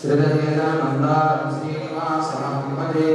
श्रीरजेदानन्दारं श्रीनिवासं भजे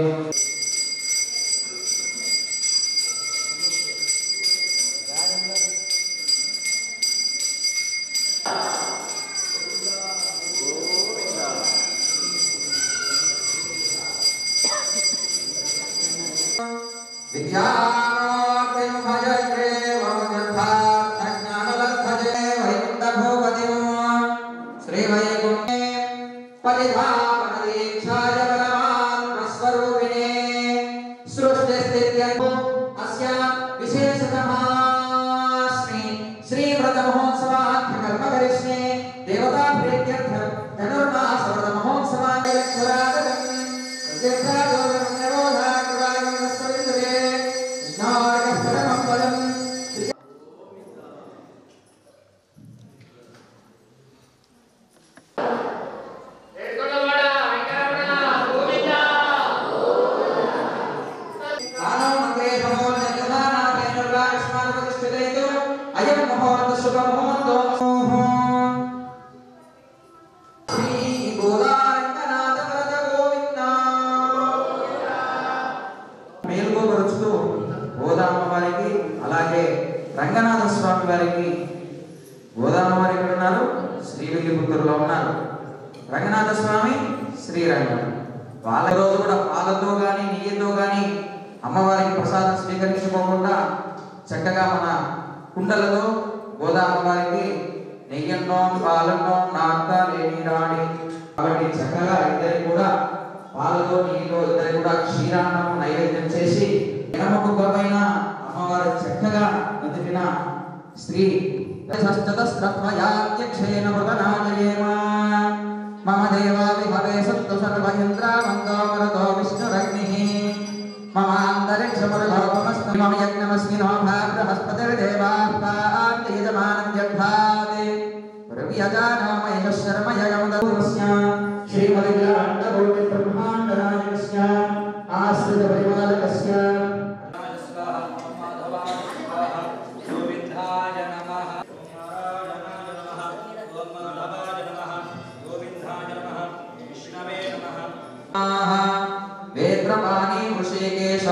రంగనాథ స్వామి వారికి గోదావరి ఎక్కడ ఉన్నారు? శ్రీవిల్లిపుత్తూరులో ఉన్నారు. రంగనాథ స్వామి శ్రీరంగం. వాళ్ళ రోజు కూడా పాలతో కానీ నెయ్యితో కానీ అమ్మవారికి ప్రసాదం స్వీకరించుకోకుండా చక్కగా మన కుండలతో గోదావరికి నెయ్యన్నో పాలన్నో నాట లేని రాణి కాబట్టి చక్కగా ఇద్దరు కూడా పాలతో నెయ్యితో ఇద్దరు కూడా క్షీరాన్నం నైవేద్యం చేసి ఎనమొక్కపైన అమ్మవారు చక్కగా ఎదిగిన స్త్రీ సస్తదస్త్రత్వయాత్యక్షేణ మృగనాజయేమ మమ దేవావి భవే సత్తు సర్వయంద్రామంతో వరదో విష్ణురగ్నిః మమ అంతరిక్షమురలోకమస్మి మమ యజ్ఞమస్మినో భాబృహస్పతిర్దేవాః పాంతి యజమానం జగ్ధాతి ప్రవ్యజానో మయః శర్మయగముదస్య శ్రీమదిలాండకోటి బ్రహ్మాండనాయకస్య ఆశ్రిత పరిపాలకస్య वेत्रपाणी ऋषिकेश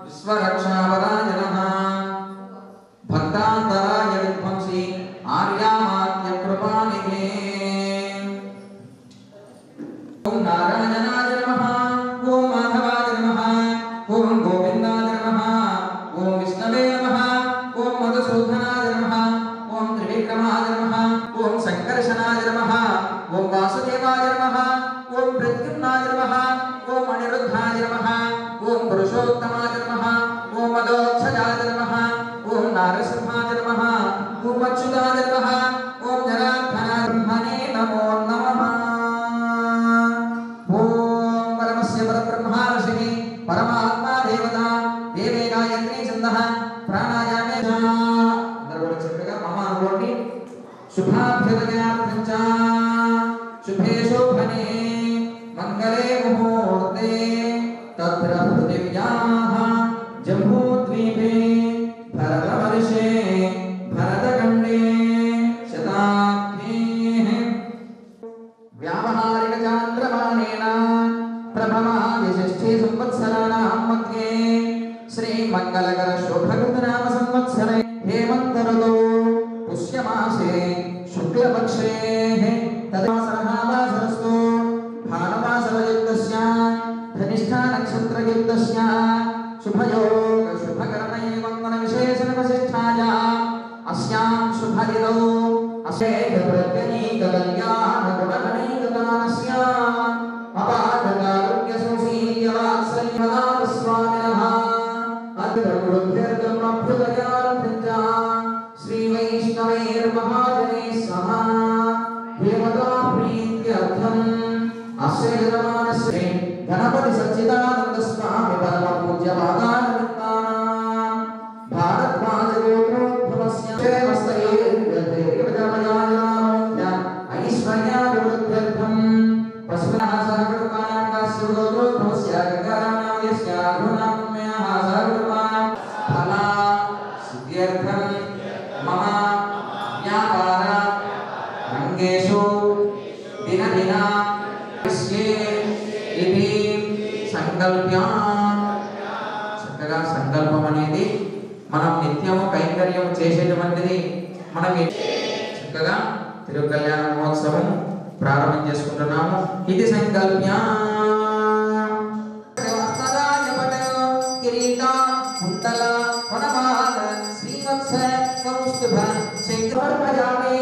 विश्वरक्षावराय नमः भक्तान्तराय विध्वंसी आर्यामात्य कृपानिधे ओम नारायणाय नमः ओम माधवाय नमः ओम गोविन्दाय नमः ओम विष्णवे नमः ओम मधुसूदनाय नमः ओम त्रिविक्रमाय नमः ओम संकर्षणाय नमः ओम वासुदेवाय नमः ओम प्रद्युम्नाय नमः ओम अनिरुद्धाय नमः ओम पुरुषोत्तमाय नमः ओम मदोक्षजाय नमः ओम नारसिंहाय नमः ओम अच्युताय नमः ओम जनार्दनाय ब्रह्मणे नमो नमः ओम परमस्य परब्रह्मा ऋषिः परमात्मा देवता देवे गायत्री छन्दः प्राणायामे అందరూ చక్కగా మహానుభావుని శుభాభ్యుదయార్థం చ शुभे शोभने मंगले मुहूर्ते तत्र पृथिव्याः जम्बूद्वीपे भरतवर्षे भरतखण्डे शताब्देः व्यावहारिकचान्द्रमानेन प्रभवादिषष्ठी संवत्सराणां मध्ये श्रीमङ्गलकर शोभकृतनाम संवत्सरे हेमन्त ऋतौ पुष्यमासे शुक्लपक्षे तदमासरस्तु भानुमासरयुक्तस्य धनिष्ठा नक्षत्रयुक्तस्य शुभयोग शुभकरणैवङ्गन विशेषणवसिष्ठाया अस्यां शुभदिनौ अशेषप्रत्यनीककल्याणगुणगणैकदानस्य अपादकारुण्यसंसीयवात्सल्यमदास्वामिनः अद्भुतगुरुभ्यर्गमभ्युदयारभ्यञ्च श्रीवैष्णवैर्महाजने समः प्रीत्यर्थम् आश्रयमानश्री गणपति सच्चिदानंद स्वामी परम पूज्य भागानन्तानां भारद्वाज गोत्रोद्भवस्य देवस्तैर्यजमयानां ऐश्वर्याभिवृद्ध्यर्थम् पशुनः सहकृतानां कास्य गोत्रोद्भवस्य गङ्गानां यस्य गुणाम्यः सहकृतानां फला सिद्ध्यर्थम् मम व्यापार रंगेषु दिन दिन ఇది సంకల్ప్య చక్కగా సంకల్పం అనేది మనం నిత్యము కైంకర్యం చేసేటువంటిది. మనం చక్కగా తిరుకల్యాణ మహోత్సవం ప్రారంభం చేసుకుంటున్నాము. ఇది సంకల్ప్య కిరీట కుంతల వనమాల శ్రీవత్స కౌస్తుభ శంకరపజామే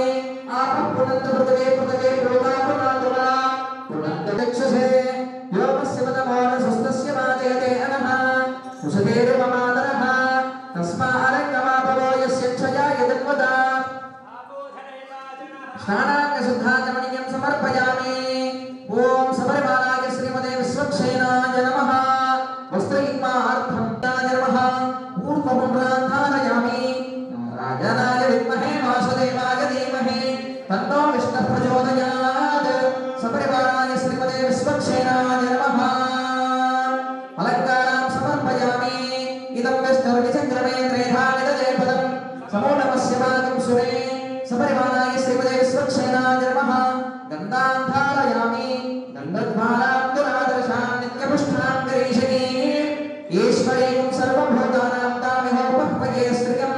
ఆపపునంత పృథివే పృథివే లోకాపునాతులా పునంత దక్షసే యోమస్య వదమాన సుస్తస్య మాజయతే అనః ఉషతేరు మమాదరః తస్మారంగమాపవో యస్య క్షయాయదన్వదా స్నానాంగ శుద్ధాచమనీయం సమర్పయామి. ఓం శబరిమలాయ శ్రీమతే విశ్వక్షేణాయ నమః వస్త్రైర్మార్థం నమః ఊర్ధ్వపుండ్రాధారయామి. రాజనాయ విద్మహే వాసుదేవాయ ధీమహి తన్నో విష్ణుః ప్రచోదయాత్. శబరిమలాయ శ్రీమతే విశ్వక్షేణాయ నమః అలంకారం సమర్పయామి. ఇదం విష్ణుర్విచక్రమే త్రైధానిదజయపదం సమూఢమస్య భాగం సురే. శబరిమలాయ శ్రీమతే విశ్వక్షేణాయ నమః గంధాన్ ధారయామి. గంధద్వారాబ్దురాదర్శాన్ నిత్యపుష్టాన్ గరీషణీ ఈశ్వరీం సర్వభూతానాం తామిహోపహ్వయే శ్రియం.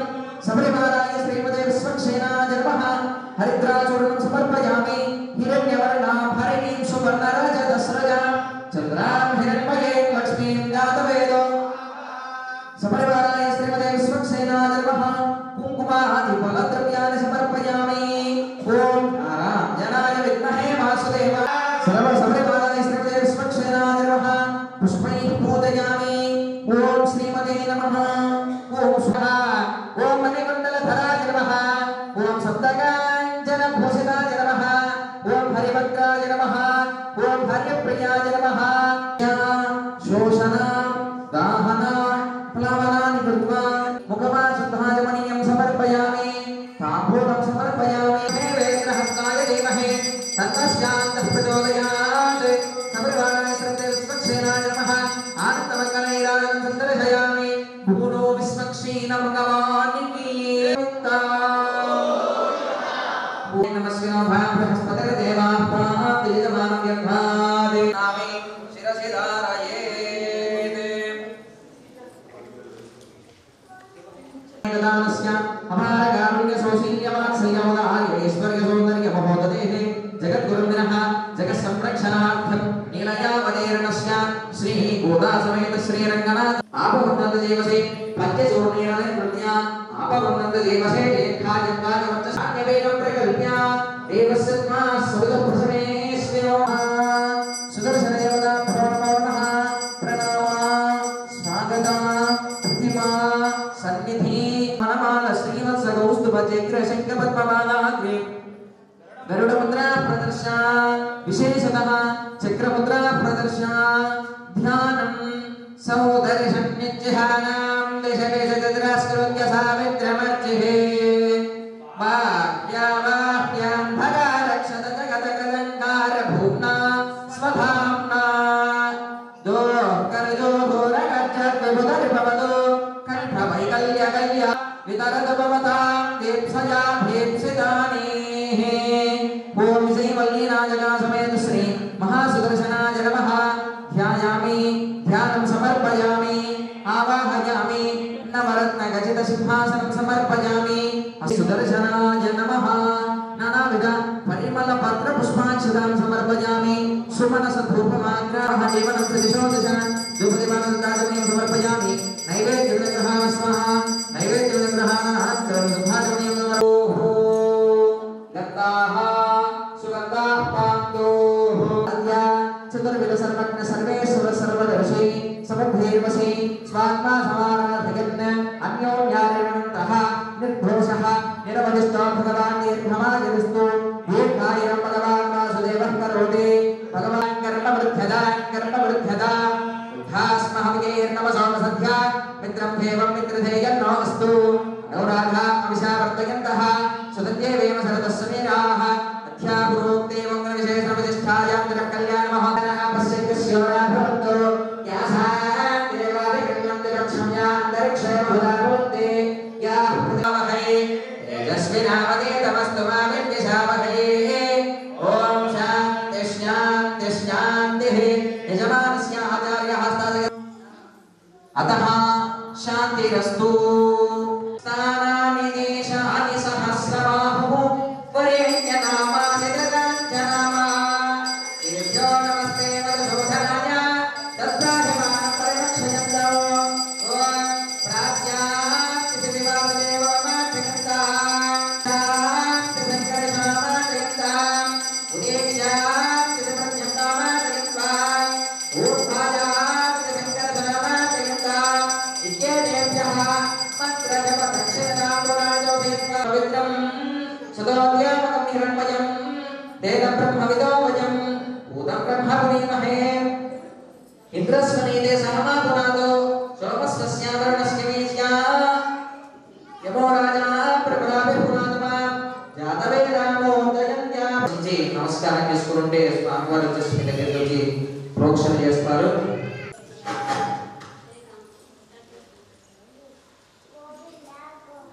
శబరిమలాయ శ్రీమతే విశ్వక్షేణాయ నమః హరిద్రాచూర్ణం సమర్పయామి. హిరణ్యవర్ణాభరణీం సువర్ణరజతస్రజ చంద్రాం హిరణ్మయీం లక్ష్మీం జాతవేదో. శబరిమలాయ శ్రీమతే విశ్వక్షేణాయ నమః కుంకుమాది ఫలద్రవ్యాన్ని సమర్పయామి. ఓం నారాయణాయ విద్మహే వాసుదేవాయ శబరిమలాయ శ్రీమతే విశ్వక్షేణాయ నమః పుష్పైః పూజయామి. ఓం శ్రీమతే నమః. ఓం స్వాహా. ఓం మణికుండలధరాయ నమః. ఓం సప్తకాంచన భూషితాయ నమః. ఓం హరివక్రాయ నమః. ఓం హర్యప్రియాయ నమః. శోషణ దాహన ప్లవనాని కృత్వా ముఖమాశుద్ధాజమనీయం సమర్పయామి. తాంబూలం సమర్పయామి. వేదహస్తాయ ధీమహి తన్నశ్చాంతః ప్రచోదయాత్. శబరిమలాయ శ్రీమతే విశ్వక్షేణాయ నమః ఆనందమంగళైరాజం సందర్శయామి. భూనో విశ్వక్షీణ భగవానికి నమస్వినో బృహస్పతిర్ దేవాః ప్రాప్తియజమానం యద్భాదే నామే శిరసి ధారయేత్. దానస్య అపార కారుణ్య సౌశీల్యవాత్సల్యముదాయ ఐశ్వర్య సౌందర్య మహోదదేః జగద్గురుందినః జగత్సంరక్షణార్థం నీలయావతీర్ణస్య శ్రీ గోదా సమేత శ్రీరంగనాథ ఆపవృంద దేవసే పద్యచూర్ణేన నృత్య ఆపవృంద దేవసే ఏకాజంగాజవచ్చ సాన్యవేదం ప్రకల్ప్య దేవస్యత్మా సవితః సుదర్శన దేవతా ప్రణామః ప్రణామ స్వాగత ప్రతిమా సన్నిధి మనమాల శ్రీవత్స కౌస్తుభ చక్ర శంఖ పద్మమాలాగ్రే గరుడ ముద్రా ప్రదర్శన విశేషతః చక్ర ముద్రా ప్రదర్శన ధ్యానం సౌదర్శన్ నిత్యహానాం దశవేశద్రాస్కృత్య సావిత్రమర్చిహే వాహ్యావాహ్యాం భగారక్షత జగదకలంకార భూమ్నా స్వధామ్నా దోఃకర్జో ఘోరగచ్చద్విభుతరిభవతో కంఠవైకల్యకల్య వితరత భవతాం దీప్సజా భీప్సితానీః. ఓం శ్రీవల్లీనాయకా సమేత శ్రీ మహాసుదర్శనాయ నమః ధ్యాయామి. ధ్యానం సమర్పయామి. ఆవాహయామి. నవరత్న గజిత సింహాసనం సమర్పయామి. సుదర్శనాయ నమః నానావిధ పరిమళ పత్ర పుష్పాక్షతాం సమర్పయామి. సుమనస ధూపమాగ్రాహ జీవనం దిశో దిశ ధూపదీపానందాజమనీయం సమర్పయామి. నైవేద్య విగ్రహాణ స్వాహా. నైవేద్య విగ్రహాణాంతరం సుధాజమనీయం గంధాః సుగంధాః పాంతోః అద్య చతుర్విధ సర్వజ్ఞ సర్వేశ్వర సర్వదర్శి సమభేర్వసి స్వాత్మా సమారాధయన్ అన్యోన్యారేణంతః నిర్ఘోషః నిరవధిష్టో భగవాన్ నిర్భమాయవిస్తు దీర్ఘాయురం భగవాన్ వాసుదేవః కరోతి. భగవాన్ కర్మవృద్ధ్యదా ధాస్మహవిజైర్నవసోమసద్ధ్యా మిత్రం దేవం మిత్రధేయన్నో అస్తు. నౌరాధా అవిశావర్తయంతః సుతద్యేవేమ శరదస్సమీరాः అధ్యాగురోక్తే మంగళవిశేషణవిశిష్టాయాం జగత్కళ్యాణమహోదరः పశ్యత్యస్యోరాభవంతో యాసాం దేవాదికర్ణం జగత్క్షమ్యాంతరిక్షే భూతాభవంతే యాః ప్రజావహై తేజస్వినావదేతమస్తు మా విద్విషావహై. ఓం శాంతి శాంతి शान्तिः यजमानस्य आचार्यः हस्तादय अतः शान्तिरस्तु स्थानानि देशानि सहस्रबाहुः वरेण्यनामासि गगनजनामा तेभ्यो नमस्ते मधुसूदनाय तत्राभिमानं परिरक्षयन्तु इंद्रस्वनीते सहमापुनादो सोमस्य वर्णस्य वीज्या यमो राजा प्रबलाभिपुनादमा जातवेदामो दयन्त्या जी नमस्कार చేసుకుంటే స్వామివారు వచ్చేసి మీ దగ్గరికి వచ్చి ప్రోక్షణ చేస్తారు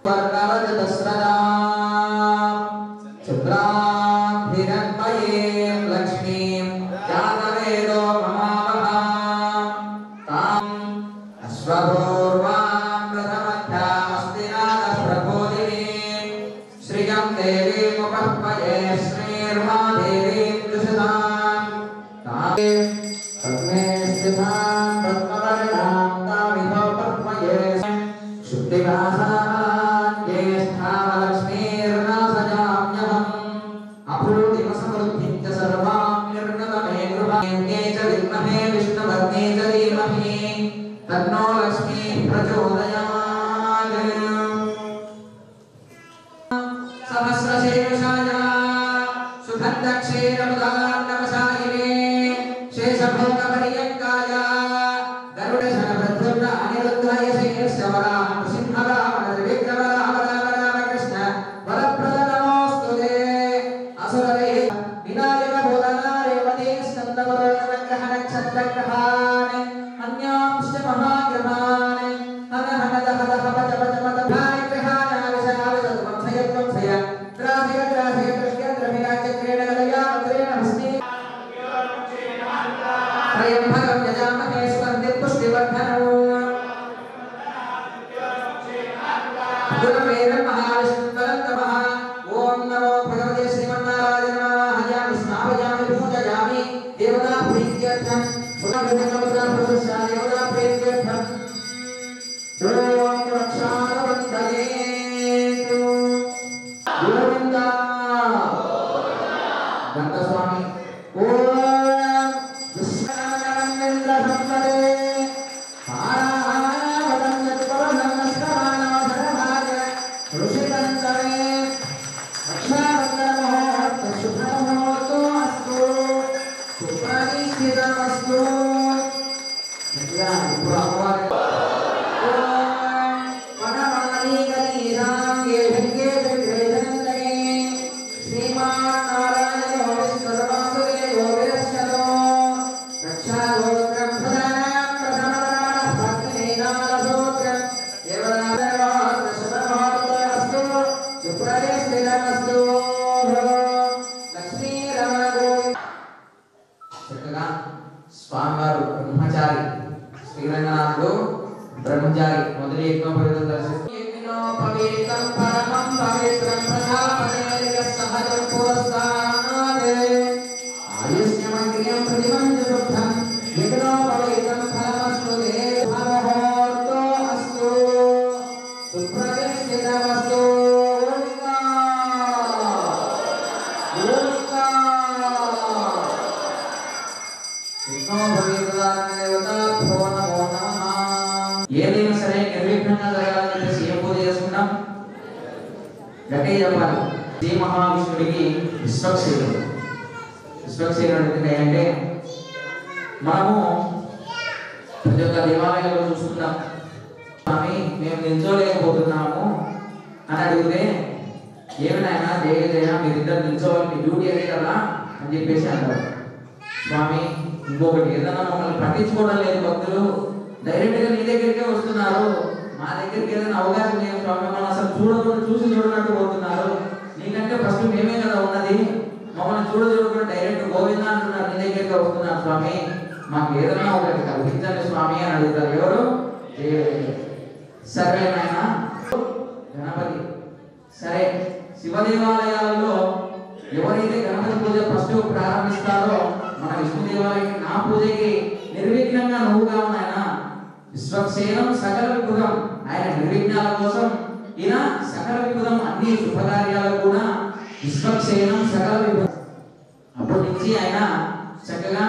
పర్కారజ దస్రదా చంద్రాభిరన్మయే లక్ష్మీం జాతవేదో स्वपूर्वां प्रथमध्यामस्तिनाथ प्रबोधिनीं श्रियं देवीं उपह्वये श्रीर्मा देवीं दुषदां तामे पद्मे स्थितां पद्मवर्णां तामिहोपह्वये शुद्धिवासां ज्येष्ठालक्ष्मीर्नासजाम्यहम् अपूर्तिमसमृद्धिं च सर्वां निर्णतमे गृहां च विद्महे विष्णुपत्नी च धीमहि तन्नो लक्ष्मी प्रचोदयात् सहस्रशीर्षाय सुगन्धक्षीरमुदान्नवसायिने शेषभोगपर्यङ्काय गरुडशनभद्रुण्ड अनिरुद्धाय श्रीश्वराः नृसिंहरामविग्रहरामरामकृष्ण वरप्रद नमोऽस्तु ते असुररे विनायकभूतना रेवती स्कन्दवरोधनग्रहनक्षत्रग्रहान् अन्यांश्च महाग्रहान् हन हन दह दह पच पच मद भाय ग्रहान् विषयाविषद्वंसय ग्राधिक ग्राधिक दृश्य द्रविराज्यक्रेण गलया मद्रेण भस्मी त्रयम्भगं यजामहे स्पर्धिपुष्टिवर्धनम् गुरुमेरं महाविष्णुवरन्दमः ॐ नमो भगवते श्रीमन्नारायणाय हयामि स्नापयामि पूजयामि देवता प्रीत्यर्थं స్వామివారు బ్రహ్మచారి శ్రీరంగనాథుడు బ్రహ్మచారి మొదటి యజ్ఞోపవీతం దర్శిస్తూ పరమం పవిత్రం ప్రజాపతే సహజం పురస్కారాత్ ఆయుష్యమంత్రియం ప్రతిమంజ శుద్ధం యజ్ఞోపవీతం ఫలమస్తు తే భవహోర్తో అస్తు సుప్రతిష్ఠితమస్తు ఏదైనా సరే నిర్విఘ్నంగా జరగాలని చెప్పేసి ఏం పూజ చేసుకున్నాం గట్టిగా చెప్పాలి శ్రీ మహావిష్ణుడికి విశ్వక్సేనుడు ఎందుకంటే మనము ప్రతి ఒక్క దేవాలయంలో చూస్తున్నాం స్వామి మేము నిల్చోలేకపోతున్నాము అని అడిగితే ఏమైనా జయ మీరిద్దరు నిల్చోవాలి మీ డ్యూటీ అదే కదా అని చెప్పేసి అంటారు స్వామి ఇంకొకటి ఏదైనా మమ్మల్ని పట్టించుకోవడం లేదు భక్తులు డైరెక్ట్ గా నీ దగ్గరికే వస్తున్నారు మా దగ్గరికి ఏదైనా అవకాశం లేదు స్వామి మనం అసలు చూసి చూడనట్టు పోతున్నారు నీకంటే ఫస్ట్ మేమే కదా ఉన్నది మమ్మల్ని చూడకుండా డైరెక్ట్ గోవింద అంటున్నారు, నీ దగ్గరికి వస్తున్నారు స్వామి, మాకు ఏదైనా ఒకటి కల్పించండి స్వామి అని అడుగుతారు. ఎవరు? సరే నాయన గణపతి. సరే, శివ దేవాలయాలలో ఎవరైతే గణపతి పూజ ఫస్ట్ ప్రారంభిస్తారో మన విష్ణు దేవాలయానికి నా పూజకి నిర్విఘ్నంగా నువ్వుగా ఉన్నాయన విశ్వక్సేనం సకల విపురం. ఆయన నిర్విఘ్నాల కోసం ఈయన సకల విపురం, అన్ని శుభకార్యాలు కూడా విశ్వక్సేనం సకల విపురం. అప్పటి నుంచి ఆయన చక్కగా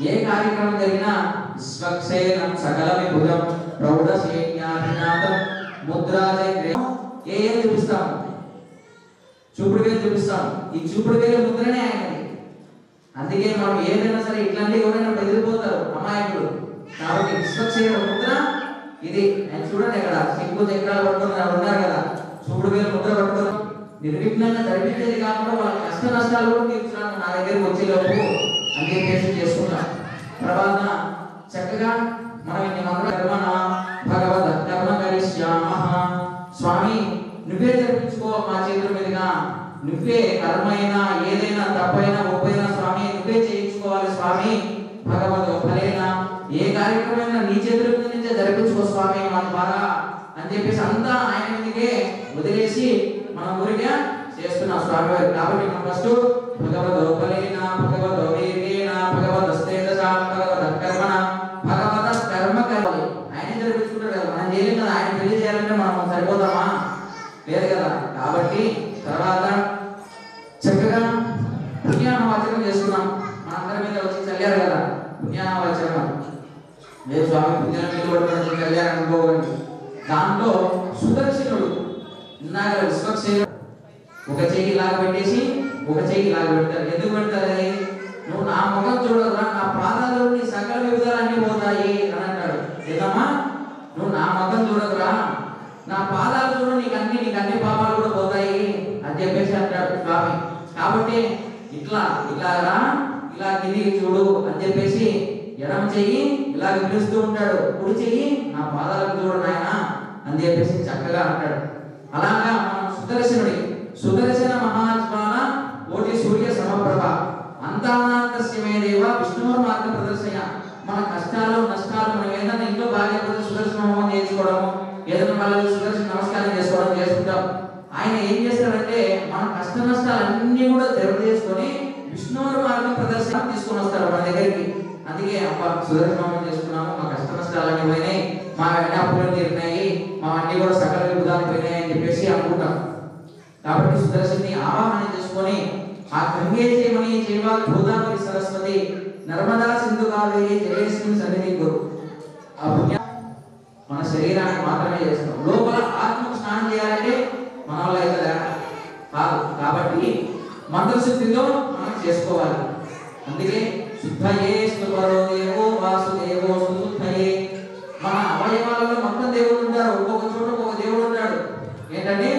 ఏ కార్యక్రమం జరిగినా విశ్వక్సేనం సకల విపురం ప్రౌఢసేన్యాభినాథం ముద్రాజయ ఏం చూపిస్తాము? చూపుడు వేలు చూపిస్తాం. ఈ చూపుడు వేలు ముద్రనే ఆయనది. అందుకే మనం ఏదైనా సరే ఇట్లాంటి ఎవరైనా బెదిరిపోతారు అమాయకులు. కాబట్టి విశ్వక్సేన ముద్ర ఇది. ఆయన చూడండి ఇక్కడ సింగు చక్రాలు పట్టుకుని ఉన్నారు కదా, చూపుడు వేలు ముద్ర పట్టుకుని నిర్విఘ్నంగా జరిపించేది కాకుండా వాళ్ళ కష్ట నష్టాలు కూడా తీర్చున్నాను నా దగ్గరికి వచ్చేలోపు అని చెప్పేసి చేసుకుంటాం. తర్వాత చక్కగా మనం ఇన్ని మంత్రాలు కర్మణ భగవద్ కర్మ కరిష్యామః. స్వామి నువ్వే జరిపించుకో మా చేతుల మీదుగా, నువ్వే కర్మైనా ఏదైనా తప్పైనా ఒప్పైనా స్వామి నువ్వే చేయించుకోవాలి స్వామి. భగవద్ ఫలేనా ఏ కార్యక్రమమైనా నీ చేతుల మీద నుంచే జరిపించుకో స్వామి మన ద్వారా అని చెప్పేసి అంతా ఆయన మీదకే వదిలేసి మన ఊరిగా చేస్తున్నాం స్వామి వారు. కాబట్టి మనం ఫస్ట్ భగవద్ ఫలేనా భగవద్ వీర్యేన భగవద్ స్థేజసా భగవద్ కర్మణ భగవద్ కర్మ కర్మలి ఆయన జరిపించుకుంటారు కదా, మనం చేయలేం కదా. ఆయన పెళ్లి చేయాలంటే మనం సరిపోతామా? లేదు కదా. కాబట్టి తర్వాత చక్కగా పుణ్యాహవాచనం చేసుకున్నాం. మనందరి మీద వచ్చి చల్లారు కదా పుణ్యాహవాచనం. లేదు స్వామి పుణ్యాల మీద కూడా చల్లారు అనుకోకండి. దాంట్లో సుదర్శనుడు ఇందాక విశ్వక్సేన ఒక చెయ్యి లాగా పెట్టేసి ఒక చెయ్యి లాగా పెడతారు. ఎందుకు పెడతారు? అది నువ్వు నా ముఖం చూడదురా, నా పాదాలు నీ సకల వివిధాలన్నీ పోతాయి అని అంటాడు. ఏదమ్మా నువ్వు నా ముఖం చూడదురా, నా పాదాలు చూడు, నీకు అన్ని పాపాలు కూడా పోతాయి అని చెప్పేసి అంటాడు స్వామి. కాబట్టి ఇట్లా ఇలాగా ఇలా కిందికి చూడు అని చెప్పేసి ఎడమ చెయ్యి ఇలాగ పిలుస్తూ ఉంటాడు, కుడి చెయ్యి నా పాదాలకు చూడు నాయన అని చెప్పేసి చక్కగా అంటాడు. అలాగా మనం సుదర్శన మహాజ్వాల కోటి సూర్య సమప్రభ అంతానాంతస్యమే దేవ విష్ణువు మార్గ ప్రదర్శయ. మన కష్టాలు నష్టాలు మనం ఏదైనా ఇంట్లో బాధ్యత సుదర్శన హోమం చేయించుకోవడము, ఏదైనా వాళ్ళకి సుదర్శన నమస్కారం చేసుకోవడం చేసుకుంటాం. ఆయన ఏం చేస్తాడంటే మన కష్ట నష్టాలన్నీ కూడా తెరవ చేసుకొని విష్ణువు మార్గం ప్రదర్శన తీసుకొని వస్తాడు మన దగ్గరికి. అందుకే అప్ప సుదర్శన హోమం చేసుకున్నాము, మా కష్ట నష్టాలన్నీ పోయినాయి, మా అన్ని అప్పులు తీరినాయి, మా అన్ని కూడా సకల విధాలు పోయినాయి అని చెప్పేసి అనుకుంటాం. కాబట్టి సుదర్శన్ని ఆవాహన చేసుకొని ఆ గంగే చేయమని చేవా గోదావరి సరస్వతి నర్మదా సింధు కావేరి జలేస్మిన్ సన్నిధి గురు. ఆ పుణ్య మన శరీరాన్ని మాత్రమే చేస్తాం. లోపల ఆత్మకు స్నానం చేయాలంటే మన వల్ల అయితే కాదు. కాబట్టి మంత్రశుద్ధితో మనం చేసుకోవాలి. అందుకే శుద్ధయే స్థుపరో దేవో వాసుదేవో సుశుద్ధయే. మన అవయవాలలో మొత్తం దేవుడు ఉంటారు, ఒక్కొక్క చోట ఒక్కొక్క దేవుడు ఉంటాడు. ఏంటంటే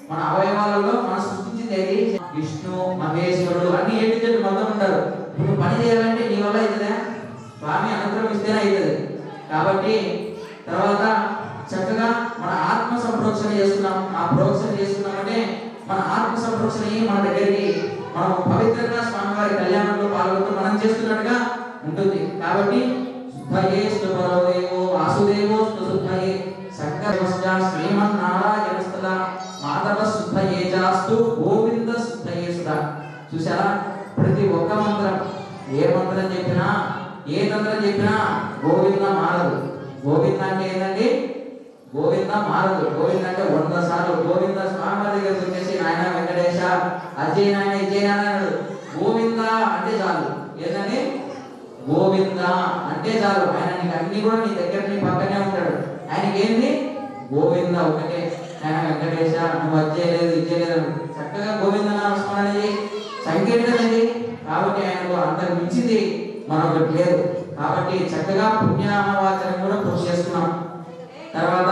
మన అవయవాలలో మనం సృష్టించింది ఏది? విష్ణు మహేశ్వరుడు అన్ని ఏంటి మొత్తం ఉంటారు. నువ్వు పని చేయాలంటే నీ వల్ల అవుతుందా? స్వామి అనుగ్రహం ఇస్తేనే అవుతుంది. కాబట్టి తర్వాత చక్కగా మన ఆత్మ సంప్రోక్షణ చేసుకున్నాం. ఆ ప్రోక్షణ చేసుకున్నామంటే మన ఆత్మ సంప్రోక్షణ మన దగ్గరికి మనం పవిత్రంగా స్వామివారి కళ్యాణంలో పాల్గొంటూ మనం చేస్తున్నట్టుగా ఉంటుంది. కాబట్టి శుద్ధయే స్థుపరోదేవో వాసుదేవో శుద్ధయే శంకరస్య శ్రీమన్నారాయణస్తద మాధవ శుద్ధయే జాస్తు గోవింద శుద్ధయే సుధా. చూసారా, ప్రతి ఒక్క మంత్రం ఏ మంత్రం చెప్పినా ఏ తంత్రం చెప్పినా గోవింద మారదు. గోవింద అంటే ఏంటండి? గోవింద మారదు. గోవింద అంటే 100 సార్లు గోవింద స్వామి దగ్గర వచ్చేసి నాయన వెంకటేశ అజయ్ నాయన ఇజయ్ నాయన గోవింద అంటే చాలు. ఏంటంటే గోవింద అంటే చాలు. ఆయన నీకు అన్ని కూడా నీ దగ్గర నీ పక్కనే ఉంటాడు. ఆయనకి ఏంది? గోవింద ఒకటే. ఆయన వెంకటేశ నువ్వు అజ్జేయలేదు ఇచ్చేయలేదు చక్కగా గోవింద నామస్మరణ చేయి, సంకీర్తనది. కాబట్టి ఆయనకు అంతకు మించింది మరొకటి లేదు. కాబట్టి చక్కగా పుణ్యాహవాచనం కూడా పూర్తి చేసుకున్నాం. తర్వాత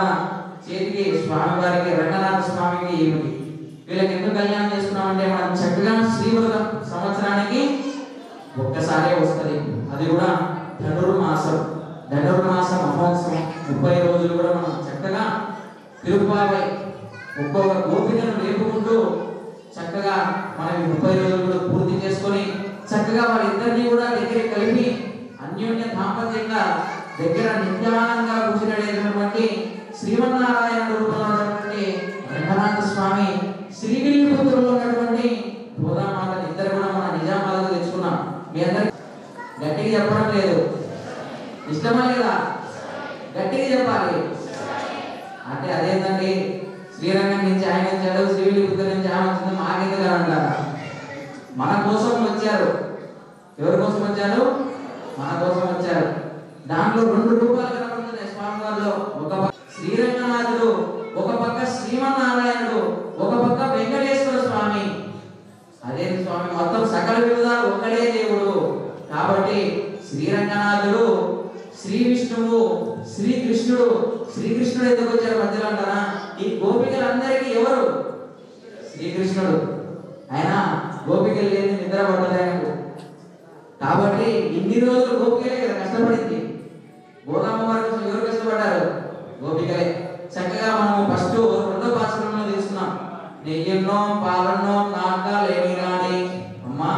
చేతికి స్వామివారికి రంగనాథ స్వామికి వీళ్ళకి ఎందుకు కళ్యాణం చేసుకున్నామంటే మనం చక్కగా శ్రీవ్రతం సంవత్సరానికి ఒక్కసారే వస్తుంది. అది కూడా ధనుర్మాసం మహోత్సవం 30 రోజులు కూడా మనం చక్కగా తిరుపావై ఒక్కొక్క గోపికను లేపుకుంటూ చక్కగా మనం 30 రోజులు కూడా పూర్తి చేసుకుంటాం. అన్యోన్య దాంపత్యంగా దగ్గర నిత్యానంగా కూర్చునేటటువంటి శ్రీమన్నారాయణ రూపంలో ఉన్నటువంటి రంగనాథ స్వామి శ్రీవిల్లిపుత్రులో ఉన్నటువంటి గోదామాతని ఇద్దరు కూడా మన నిజామాబాద్లో తెచ్చుకున్నాం. మీ అందరికి గట్టిగా చెప్పడం లేదు, ఇష్టమా లేదా? గట్టిగా చెప్పాలి. అంటే అదేంటండి, శ్రీరంగం నుంచి ఆయన వచ్చాడు, శ్రీవిల్లిపుత్రుల నుంచి ఆయన వచ్చింది, మాకెందుకు అంటారా? మన కోసం వచ్చారు. ఎవరి కోసం వచ్చారు? మన కోసం వచ్చారు. దాంట్లో 2 రూపాలు కనబడుతున్నాయి స్వామివారిలో. ఒక పక్క శ్రీరంగనాథుడు, ఒక పక్క శ్రీమన్నారాయణుడు, ఒక పక్క వెంకటేశ్వర స్వామి. అదే స్వామి మొత్తం సకల విధాలు ఒక్కడే దేవుడు. కాబట్టి శ్రీరంగనాథుడు, శ్రీ విష్ణువు, శ్రీకృష్ణుడు. శ్రీకృష్ణుడు ఎందుకు వచ్చారు మధ్యలో అంటారా? ఈ గోపికలందరికీ ఎవరు? శ్రీకృష్ణుడు. ఆయన గోపికలు లేని నిద్ర పడ్డది ఆయనకు. కాబట్టి ఇన్ని రోజులు గోపికలే కదా కష్టపడింది. గోదామ వారి కోసం ఎవరు కష్టపడ్డారు? గోపికలే. చక్కగా మనం ఫస్ట్ 2వ పాశ్రంలో తీసుకున్నాం. నెయ్యన్నో పాలన్నో నాటకాలేమి రాని అమ్మా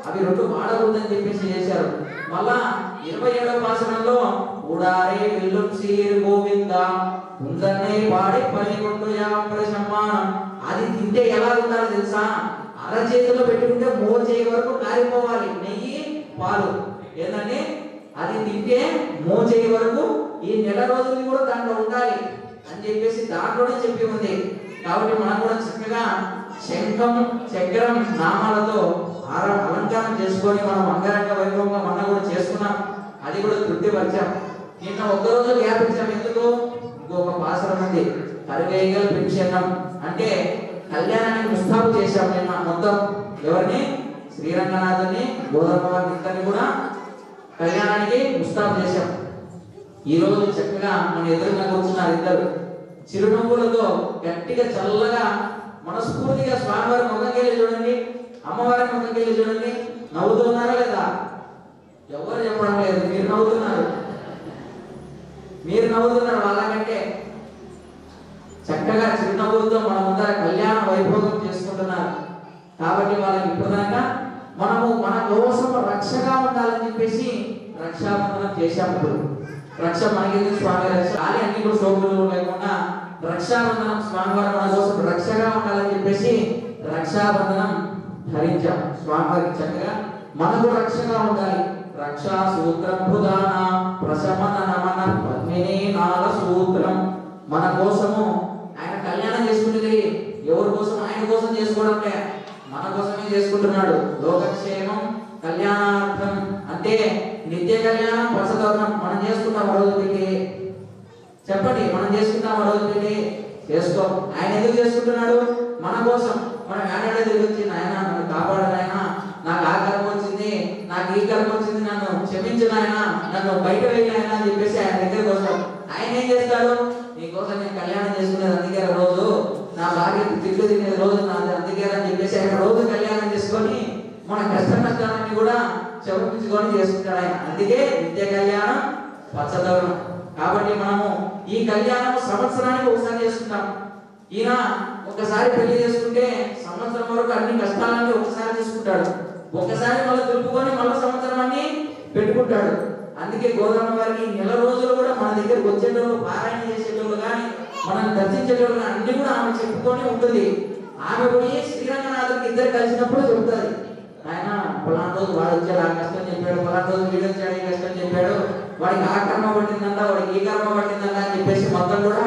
అవి 2 వాడకూడదని చెప్పేసి చేశారు. మళ్ళా 27వ పాశ్రంలో ఉడారే వెల్లు సీరు గోవింద ఉందన్నే పాడి పనికొండు యాపర సమ్మానం. అది తింటే ఎలా ఉండాలో తెలుసా? అరచేతిలో పెట్టుకుంటే మోచేయి వరకు కారిపోవాలి నెయ్యి పాలు. ఏంటంటే అది తింటే మోచేయి వరకు ఈ నెల రోజులు కూడా దాంట్లో ఉండాలి అని చెప్పేసి దాంట్లోనే చెప్పి ఉంది. కాబట్టి మనం కూడా చక్కగా శంఖం చక్రం నామాలతో అలంకారం చేసుకొని మనం అంగరంగ వైభవంగా మనం కూడా చేసుకున్నాం. అది కూడా తృప్తి పరిచాం. నిన్న ఒక్కరోజు గ్యాప్ ఇచ్చాం. ఎందుకు? ఇంకొక పాసరం ఉంది, కరుగైగల్ పెన్షన్ అంటే కళ్యాణానికి ముస్తాబు చేశాం. నిన్న మొత్తం ఎవరిని? శ్రీరంగనాథుని, గోదావరి ఇద్దరిని కూడా కళ్యాణానికి ముస్తాబు చేశాం. ఈ రోజు చక్కగా మన ఎదురుగా కూర్చున్నారు ఇద్దరు. చిరునవ్వులతో గట్టిగా చల్లగా మనస్ఫూర్తిగా స్వామివారి ముఖంకెళ్ళి చూడండి, అమ్మవారి ముఖంకెళ్ళి చూడండి. నవ్వుతున్నారా లేదా? ఎవరు చెప్పడం లేదు, మీరు నవ్వుతున్నారు. మీరు నవ్వుతున్నారు. వాళ్ళకంటే చక్కగా చిరునవ్వులతో మన ముందర కళ్యాణ వైభోగం చేసుకుంటున్నారు. కాబట్టి వాళ్ళకి ఇప్పటిదాకా మనము మన కోసం రక్షగా ఉండాలని చెప్పేసి రక్షాబంధనం చేశాము. రక్ష మనకి స్వామి రక్ష కానీ అన్ని కూడా సోకులు లేకుండా రక్షాబంధనం స్వామివారి మన కోసం రక్షగా ఉండాలని చెప్పేసి రక్షాబంధనం ధరించాం. స్వామివారికి చక్కగా మనకు రక్షగా ఉండాలి. రక్షా సూత్రం భుదాన ప్రశమన నమన పద్మిని నాల సూత్రం. మన కోసము ఆయన కళ్యాణం చేసుకుంటుంది. ఎవరి కోసం? ఆయన కోసం చేసుకోవడంలే, మన కోసమే చేసుకుంటున్నాడు. లోకక్షేమం కళ్యాణార్థం అంటే నిత్య కళ్యాణం పచ్చదోరణం. మనం చేసుకుంటాం రోజు పెట్టి చెప్పండి, మనం చేసుకుంటాం రోజు పెట్టి చేసుకో. ఆయన ఎందుకు చేసుకుంటున్నాడు? మన కోసం. మనం ఏడాది తిరిగి వచ్చి ఆయన నన్ను కాపాడు ఆయన, నాకు ఆ కర్మ వచ్చింది, నాకు ఈ కర్మ వచ్చింది, నన్ను క్షమించిన ఆయన, నన్ను బయట వెళ్ళిన ఆయన అని చెప్పేసి ఆయన దగ్గరకు వస్తాం. ఆయన ఏం చేస్తాడు? నీకోసం నేను కళ్యాణం చేసుకునేది అందుకే రోజు, నా భార్య తిట్లు తినేది రోజు నాది అందుకే అని చెప్పేసి ఆయన రోజు కళ్యాణం చేసుకొని మన కష్ట నష్టాలన్నీ కూడా చెవుపించుకొని చేసుకుంటాడు ఆయన. అందుకే నిత్య కళ్యాణం పచ్చదోరణం. కాబట్టి మనము ఈ కళ్యాణం సంవత్సరానికి ఒకసారి చేసుకుంటాం. ఈయన ఒకసారి పెళ్లి చేసుకుంటే సంవత్సరం వరకు అన్ని కష్టాలన్నీ ఒకసారి తీసుకుంటాడు. ఒకసారి మళ్ళీ దులుపుకొని మళ్ళీ సంవత్సరం అన్ని పెట్టుకుంటాడు. అందుకే గోదావరి వారికి నెల రోజులు కూడా మన దగ్గరకు వచ్చేటోళ్ళు, పారాయణ చేసేటోళ్ళు కానీ మనం దర్శించేటోళ్ళు కానీ అన్ని కూడా ఆమె చెప్పుకొని ఉంటుంది. ఆమె పోయి శ్రీరంగనాథుడికి ఇద్దరు కలిసినప్పుడు చెబుతుంది, ఆయన పొలాన రోజు వాడు వచ్చాడు ఆ కష్టం చెప్పాడు, పొలాన రోజు వీడు వచ్చాడు ఈ కష్టం చెప్పాడు, వాడికి ఆ కర్మ పట్టిందంట, వాడికి ఈ కర్మ పట్టిందంట అని చెప్పేసి మొత్తం కూడా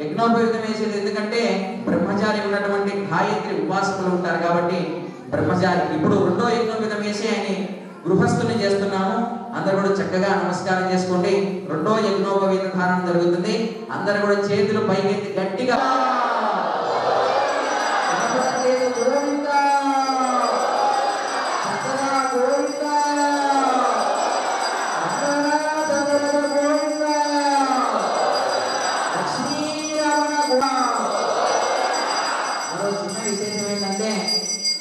యజ్ఞోపయుక్తం వేసేది. ఎందుకంటే బ్రహ్మచారి ఉన్నటువంటి గాయత్రి ఉపాసకులు ఉంటారు కాబట్టి బ్రహ్మచారి. ఇప్పుడు 2వ యజ్ఞోపయుక్తం వేసి ఆయన గృహస్థుని చేస్తున్నాము. అందరూ కూడా చక్కగా నమస్కారం చేసుకోండి. 2వ యజ్ఞోపవీత ధారణం జరుగుతుంది. అందరూ కూడా చేతులు పైకెత్తి గట్టిగా చిన్న విశేషం ఏంటంటే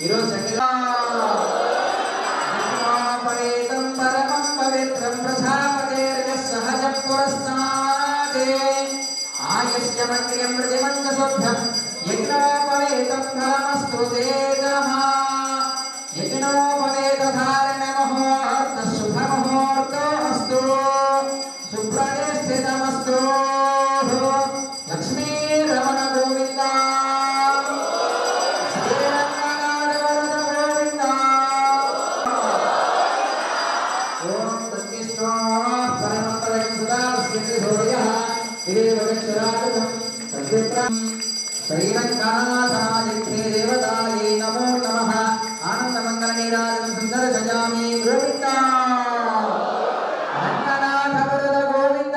ఈరోజు చక్కగా యజ్ఞోపవేత ధారణ ముహూర్త శుభ ముహూర్త ఓం తత్విష్ణో పరమపదం సదా శ్రీహోయః విదేవచరాగతం సద్విప్రం శ్రీరంగనాథాదిత్యే దేవతాయే నమో నమః ఆనందమంగళ నీరాజనం సుందర సజామి గోవింద రంగనాథ వరద గోవింద.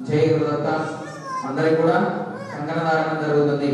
జై గురుదత్త. అందరికి కూడా కంకణధారణ జరుగుతుంది.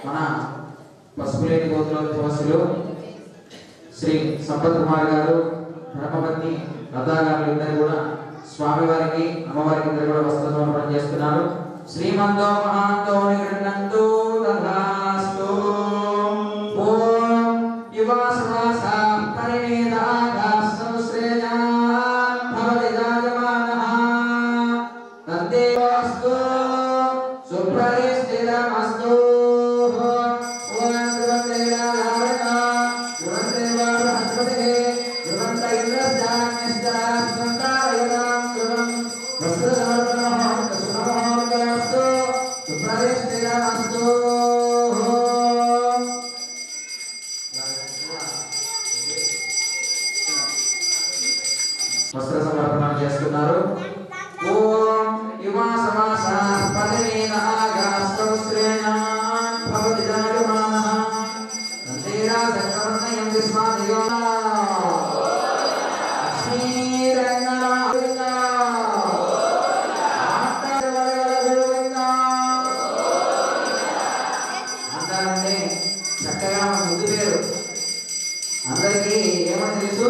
మన పసుపులేని గోత్రోత్సవస్తులు శ్రీ సంపత్ కుమార్ గారు, ధర్మపత్ని లతా గారు ఇద్దరు కూడా స్వామివారికి అమ్మవారికి ఇద్దరు కూడా వస్త్ర సమర్పణ చేస్తున్నారు. శ్రీమంతో మహాంతో నిగృహంతో తథాస్తు. ఓం యువాసవాస పరిణేదాగాస్తం శ్రేయాన్ భవతి రాజమానః తందేవాస్తు సుప్రతిష్ఠితమస్తు. వస్త్ర సమర్పణ చేస్తున్నారు. ఓం యువా సమాస పదవేన ఆగాస్తం శ్రేయాన్ భవతి రాజమానః తందేరా సంకర్ణయం విస్మాదయో లక్ష్మీ రంగనాథ అంటారంటే చక్కగా ముందు పేరు అందరికీ ఏమని తెలుసు?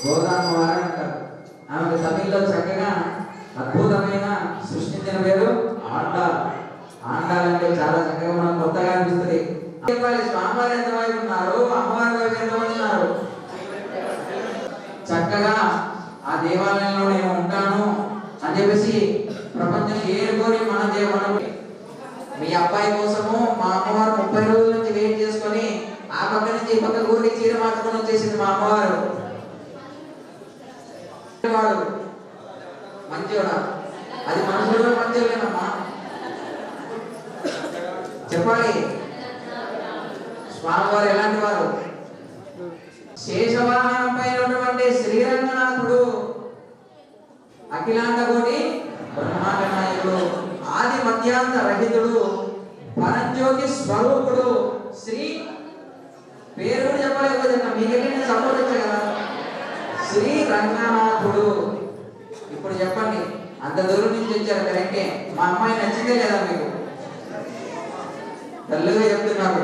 గోదామ వారు అంటారు. ఆమె తమిళ్లో చక్కగా అద్భుతమైన సృష్టించిన పేరు ఆండాల్. ఆండాల్ అంటే చాలా చక్కగా మనం కొత్తగా అనిపిస్తుంది. స్వామివారు ఎంతమంది ఉన్నారు, అమ్మవారి వైపు ఎంతమంది ఉన్నారు? చక్కగా ఆ దేవాలయంలో నేను ఉంటాను అని చెప్పేసి ప్రపంచం ఏరుకొని మన మీ అబ్బాయి కోసము మా అమ్మవారు 30 రోజుల నుంచి వెయిట్ చేసుకొని ఆ పక్క నుంచి ఈ పక్క ఊరికి చీర మార్చుకొని వచ్చేసింది మా అమ్మవారు. వాడు మంచివాడా? అది మనుషులు మంచివాళ్ళేనమ్మా, చెప్పాలి. స్వామివారు ఎలాంటి వారు? శేషవాహనంపై ఉన్నటువంటి శ్రీరంగనాథుడు అఖిలాండ కోటి బ్రహ్మాండ నాయకుడు, ఆది మధ్యాంత రహితుడు, పరంజ్యోతి స్వరూపుడు. శ్రీ పేరు కూడా చెప్పలేకపోతే మీకెళ్ళి నేను సంబోధించా కదా, శ్రీ రంగనాథుడు. ఇప్పుడు చెప్పండి, అంత దూరం నుంచి వచ్చారు కరెక్టే. మా అమ్మాయి నచ్చిందే లేదా మీకు? తల్లిగా చెప్తున్నారు.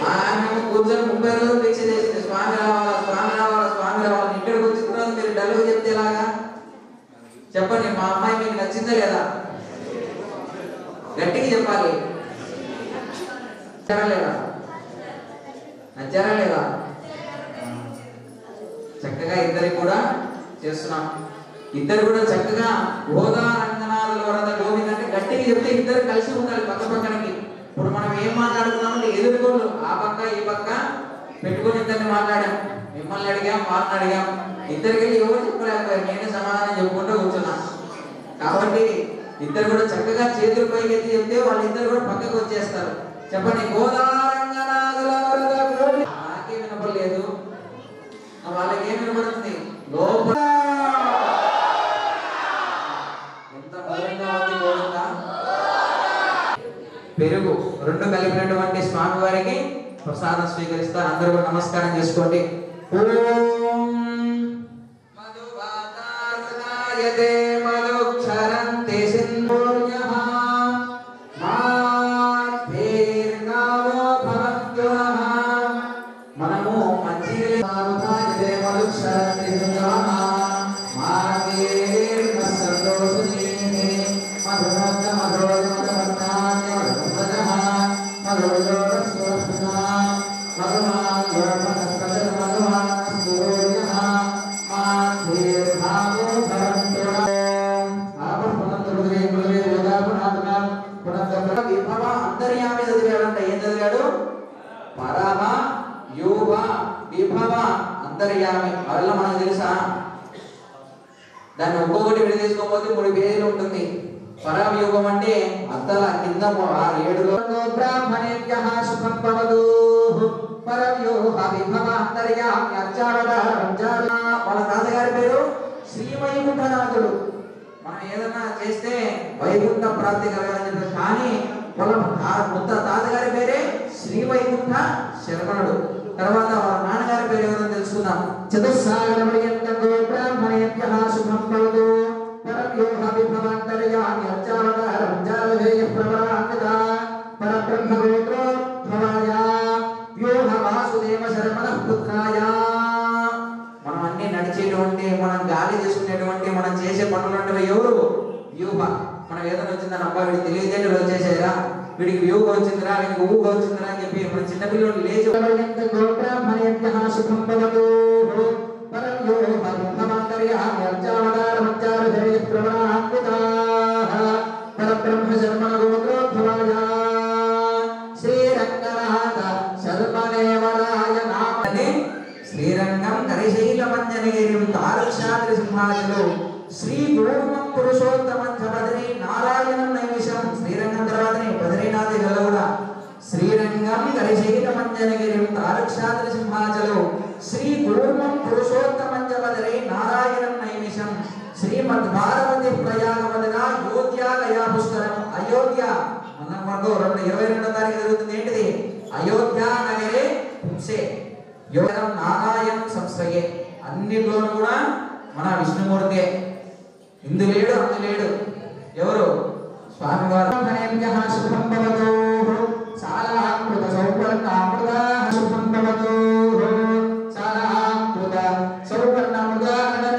మా ఆమె కూర్చొని 30 రోజులు దీక్ష చేసింది. స్వామి రావాలా, స్వామి రావాలా, స్వామి రావాలని. ఇక్కడికి వచ్చిన తర్వాత మీరు డల్లుగా చెప్తే ఎలాగా? చెప్పండి, మా అమ్మాయి మీకు నచ్చిందా లేదా? గట్టిగా చెప్పాలి. నచ్చారా లేదా? నచ్చారా లేదా? చక్కగా ఇద్దరికి కూడా చేస్తున్నాం. ఇద్దరు కూడా చక్కగా గోదా రంగనాథుల వరద గోవింద అంటే గట్టిగా చెప్తే ఇద్దరు కలిసి ఉండాలి పక్క పక్కనకి. ఇప్పుడు మనం ఏం మాట్లాడుతున్నామంటే ఎదుర్కోళ్ళు ఆ పక్క ఈ పక్క పెట్టుకొని ఇద్దరిని మాట్లాడాం, మిమ్మల్ని అడిగాం, వాళ్ళని అడిగాం, ఇద్దరికి ఎవరు చెప్పలేకపోయారు, నేను సమాధానం చెప్పుకుంటూ కూర్చున్నా. కాబట్టి ఇద్దరు కూడా చక్కగా చేతులు పైకి ఎత్తి చెప్తే వాళ్ళిద్దరు కూడా పక్కకు వచ్చేస్తారు. చెప్పండి, నాకే వినపడలేదు, వాళ్ళకేం వినపడుతుంది లోపల ఎంత మధురంగా ఉంది గోవిందా. పెరుగు రెండు కలిపినటువంటి స్వామి వారికి ప్రసాదం స్వీకరిస్తారు. అందరూ కూడా నమస్కారం చేసుకోండి. ఓం మధువాతారుణాయతే మధుక్షరంతే సింధూర్యః మాధీర్నావో భవత్యుః. మనము మధ్యే మధుక్షరంతే సింధూర్యః మాధీర్నసందోషిని మధురత మధురత మధురతాన్య మధురతః మధురయోరస్వస్నా మధుమాన్ యోర్మనస్పద మధుమాన్ సూర్యః మాధీర్నావో భవత్యుః. విభవ అంతర్యామి చదివాడంట. ఏం చదివాడు? పరమ యోగ విభవ అంతర్యామి. వల్ల మనకు తెలుసా? దాన్ని ఒక్కొక్కటి విడి తీసుకోకపోతే 3 పేజీలు ఉంటుంది. పరమయోగం అంటే అద్దల కింద 7లో బ్రాహ్మణేభ్యః శుభం భవతు పరమయోగ విభవ అంతర్యామి అర్చావతార. వాళ్ళ తాతగారి పేరు శ్రీ వైకుంఠనాథుడు. మనం ఏదన్నా చేస్తే వైకుంఠ ప్రాప్తి కలగాలని చెప్పారు, కానీ వాళ్ళ తాతగారి పేరే శ్రీ వైకుంఠ శర్మణుడు. తర్వాత వాళ్ళ నాన్నగారి పేరు ఎవరో తెలుసుకుందాం. చతుస్సాగరమయంతో బ్రాహ్మణేభ్యః శుభం భవతు పరమయోగ విభవాంతర్యామి అర్చావతారం జాలవేయ ప్రవరాన్విత పరబ్రహ్మగోత్రోద్భవాయ వ్యూహ వాసుదేవ శర్మణః పుత్రాయ. మనం అన్ని నడిచేటువంటి, మనం గాలి చేసుకునేటువంటి, మనం చేసే పనులు అంటే ఎవరు? వ్యూహ. మనం ఏదైనా వచ్చిందని అబ్బా వీడికి తెలియదేంటి వచ్చేసారా, వీడికి వ్యూహ వచ్చిందిరా, వీడికి ఊహ వచ్చిందిరా అని చెప్పి మన చిన్నపిల్లలు లేచి బ్రాహ్మణేభ్యః శుభం భవతు పరమయోగ విభవాంతర్యామి అర్చావతారం జాలవేయ ప్రవరాన్విత పరబ్రహ్మ శర్మణగోత్రోద్భవాయ శ్రీరంగనాథ శర్మణేవరాయ నామనే. శ్రీరంగం కరిశైలమంజనగిరిం తారక్షాద్రి సింహాచలో శ్రీ గోవిందం పురుషోత్తమం చ బదరీ నారాయణం నైమిషం. శ్రీరంగం తర్వాతనే బదరీనాథ్ కూడా. శ్రీరంగం కరిశైలమంజనగిరిం తారక్షాద్రి సింహాచలో శ్రీ గోవిందం పురుషోత్తమం చ బదరీ నారాయణం నైమిషం. శ్రీమద్ భారవతి ప్రయాగవదన యోధ్యాలయా పుష్కరం. అయోధ్య మనకు 22వ తారీఖు జరుగుతుంది. ఏంటిది? అయోధ్య నగరే పుంసే యోగం నారాయణ సంశ్రయే. అన్నిట్లోనూ కూడా మన విష్ణుమూర్తే. ఇందు లేడు అందు లేడు. ఎవరు? స్వామివారు. శుభం భవతు సాలాకృత సౌపర్ణామృత శుభం భవతు సాలాకృత సౌపర్ణామృత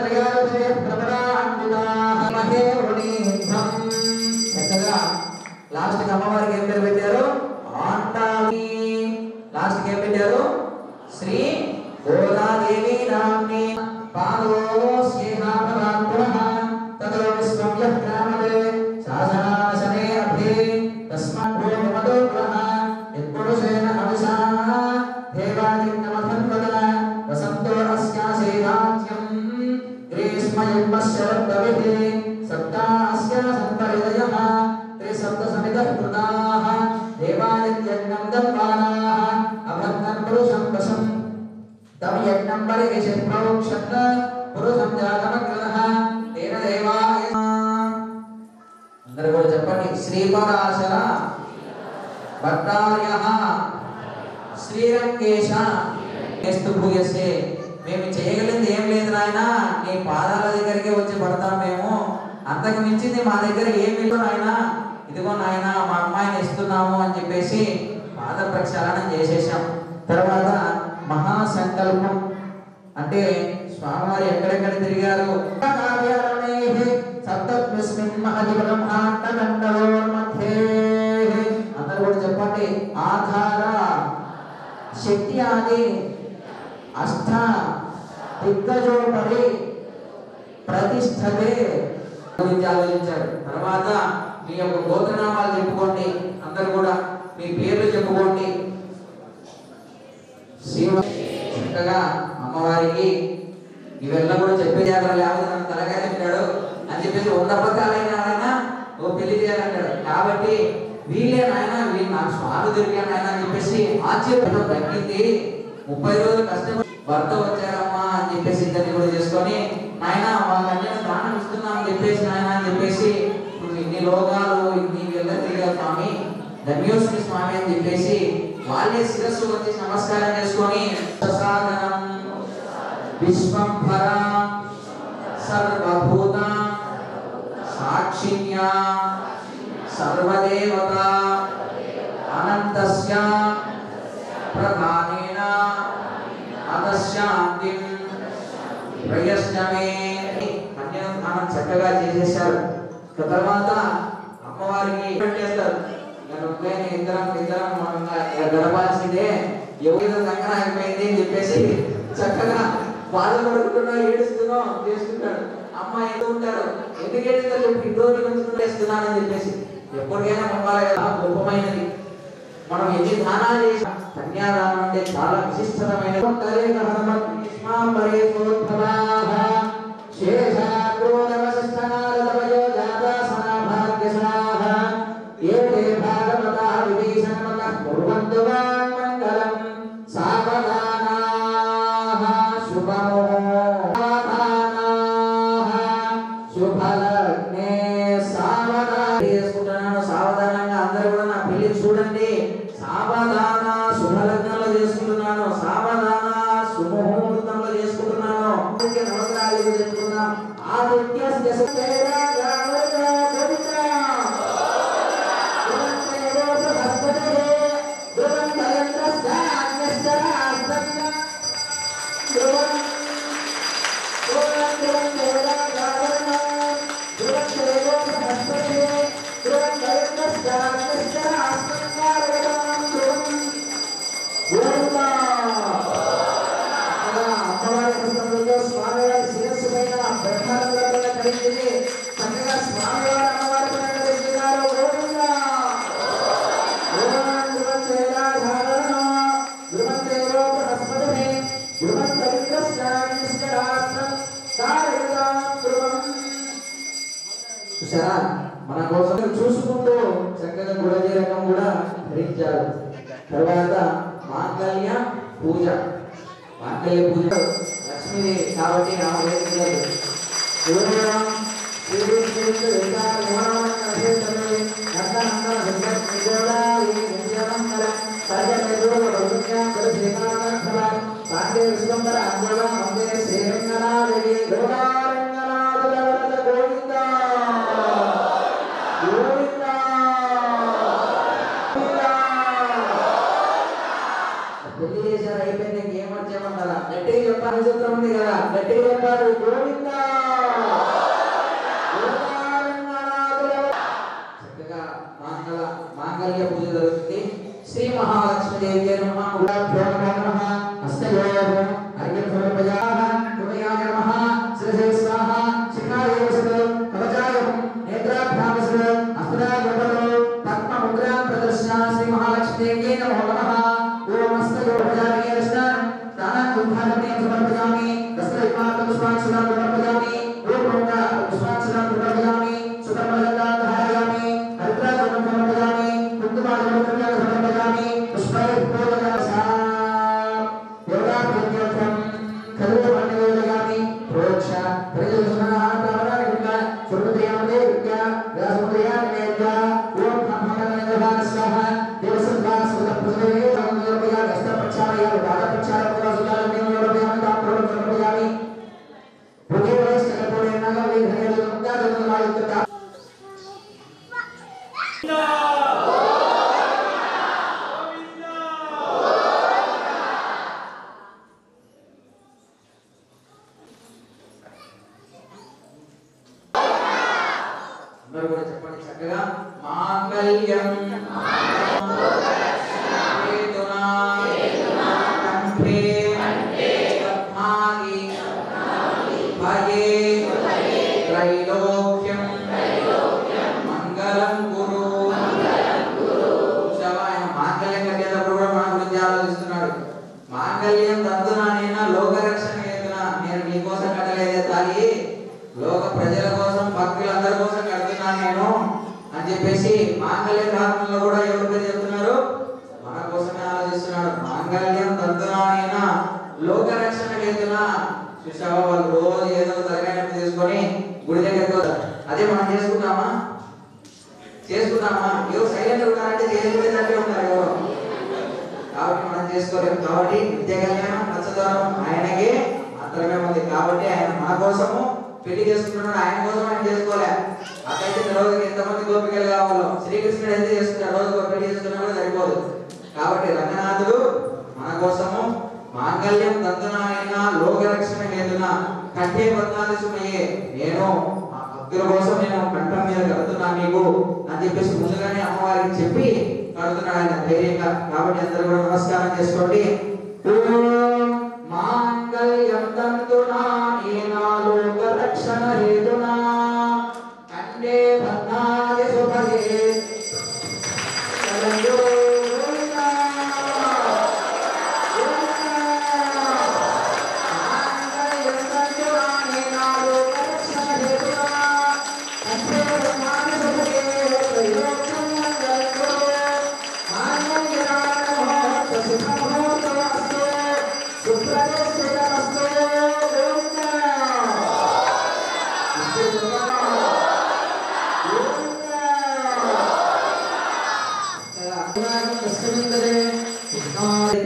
త్రయాదశే ప్రవరాన్విత మహే వృణీభం. చక్కగా లాస్ట్ అమ్మవారికి ఏం పేరు పెట్టారు? ఆండాళి. లాస్ట్ ఏం పెట్టారు? శ్రీ గోదాదేవి నామ్ని పాదోస్యేహాభవాత్మః తతో విశ్వం యః గ్రామదే శాసనాశనే అభి తస్మాత్ భూమదోగ్రహ యత్పురుషేణ హవిషా దేవాదిన్నమధన్వద వసంతో అస్యాసేవాచ్యం గ్రీష్మయుగ్మశరద్భవిః సప్తాస్యా సంపరిదయః త్రిసప్తసమితః కృతాః దేవాదిత్యజ్ఞం దత్వానాః అభద్రం పురుషం వశం తమ యజ్ఞం పరివేశం ప్రోక్షత్ర పురుషం జాతమగ్రహ తేన దేవాయ. అందరూ కూడా చెప్పండి. శ్రీపరాశర భట్టార్యః శ్రీరంగేశ నేస్తు భూయసే. మేము చేయగలిగింది ఏం లేదు నాయన, నీ పాదాల దగ్గరికి వచ్చి పడతాం మేము, అంతకు మించింది మా దగ్గర ఏమి లేదు నాయన, ఇదిగో నాయన మా అమ్మాయిని ఇస్తున్నాము అని చెప్పేసి పాద ప్రక్షాళనం చేసేసాం. తర్వాత మహాసంకల్పం అంటే స్వామివారు ఎక్కడెక్కడ తిరిగారు? అందరూ కూడా చెప్పండి. ఆధార శక్తి ఆది అష్ట దిగ్గజోపరి ప్రతిష్టతే గురించి ఆలోచించారు. తర్వాత మీ యొక్క గోత్రనామాలు చెప్పుకోండి. అందరూ కూడా మీ పేర్లు చెప్పుకోండి. చక్కగా అమ్మవారికి ఇవెల్లా కూడా చెప్పేయాలి, లేకపోతే నన్ను తలగా చెప్పాడు అని చెప్పేసి 100 అబద్ధాలైనా ఆయన ఓ పెళ్లి చేయాలంటాడు. కాబట్టి వీళ్ళే నాయన వీళ్ళు నాకు స్వామి దొరికాను ఆయన అని చెప్పేసి ఆశ్చర్యం తగ్గింది. 30 రోజులు కష్టపడి భర్త వచ్చారమ్మా అని చెప్పేసి ఇద్దరిని కూడా చేసుకొని నాయన వాళ్ళందరూ దానం ఇస్తున్నామని చెప్పేసి నాయన అని చెప్పేసి ఇన్ని లోకాలు ఇన్ని వెళ్ళ స్వామి ధన్యోస్మి స్వామి అని చెప్పేసి వాళ్ళే శిరస్సు వచ్చి నమస్కారం చేసుకొని ప్రసాదనం విశ్వంభర సర్వభూత సాక్షిణ్య సర్వదేవత అనంతస్య ప్రధానేన అతశాంతిం ప్రయశ్నమే అన్యదానం చక్కగా చేసేశారు. తర్వాత అమ్మవారికి చేస్తారు. ఇద్దరం గడపాల్సిందే ఎవరిదో సంకరం అయిపోయింది అని చెప్పేసి చక్కగా బాధపడుతున్నా ఏడుస్తున్నా చేస్తుంటాడు. అమ్మ ఏదో ఉంటారు ఎందుకు ఏడుస్తారు ఇంటి చేస్తున్నానని చెప్పేసి ఎప్పటికైనా పంపాలి కదా, గొప్పమైనది. మనం ఎన్ని దానాలు చేసినా కన్యాదానం అంటే చాలా విశిష్టమైనది. సావధానంగా అందరూ కూడా నా పెళ్లి చూడండి. సావధాన శుభలగ్నంలో చేసుకుంటున్నాను, సావధాన శుభముహూర్తంలో చేసుకుంటున్నాను. నవగ్రహాలు చెప్పుకున్నాం. చూసారా, మన కోసం చూసుకుంటూ చక్కగా గుడజీ రకం కూడా ధరించారు. తర్వాత మాంగళ్య పూజ. మాంగళ్య పూజ లక్ష్మీదేవి కాబట్టి పెళ్లి చేశారు అయిపోయింది, ఏమొచ్చామన్నారా గట్టిగా చెప్పాలి. సూత్రం ఉంది కదా, గట్టిగా చెప్పారు గోవిందా. చక్కగా మాంగళ్య పూజ జరుగుతుంది. శ్రీ మహాలక్ష్మీదేవి అందరూ కూడా చెప్పండి చక్కగా మాంగళ్యం త్రైలోక్యం మంగళం గురు. ఆయన మాంగళ్యం తంతునానేనా లోకరక్షణ హేతునా నేను నీ కోసం కట్టలేదే తాగి లోక ప్రజల కోసం భక్తులందరి కోసం కడుతున్నాను నేను అని చెప్పేసి మాంగళ్య ధారణలో కూడా ఎవరి పేరు చెప్తున్నారు? మన కోసమే ఆలోచిస్తున్నాడు. మాంగళ్యం తంతునానేనా లోకరక్షణ హేతునా. చూసావా వాళ్ళు రోజు ఏదో తరగతి తీసుకొని గుడి దగ్గరికి వస్తారు. అదే మనం చేసుకుంటామా? ఎవరు సైలెంట్ ఉన్నారంటే చేసుకునేదంటే ఉన్నారు ఎవరు. కాబట్టి మనం చేసుకోలేము. కాబట్టి నిత్య కళ్యాణం నచ్చదనం ఆయనకే మాత్రమే ఉంది. కాబట్టి ఆయన మన కోసము పెళ్లి చేసుకుంటున్నాడు. ఆయన కోసం ఆయన చేసుకోలే. అట్లయితే రోజుకి ఎంతమంది గోపికలు కావాలో శ్రీకృష్ణుడు అయితే చేసుకున్నాడు. రోజు పెళ్లి చేసుకున్నా కూడా సరిపోదు. కాబట్టి రంగనాథుడు మన కోసము మాంగళ్యం తంతునాయన లోకరక్షణ హేతున కంఠే బద్నాది సుమయే నేను ఆ భక్తుల కోసం నేను కంఠం మీద కడుతున్నాను నీకు అని చెప్పేసి ముందుగానే అమ్మవారికి చెప్పి కడుతున్నాడు ఆయన ధైర్యంగా. కాబట్టి అందరూ కూడా నమస్కారం చేసుకోండి. మాంగళ్యం తంతునాయన లోకరక్షణ హేతున కంఠే బద్నాది సుమయే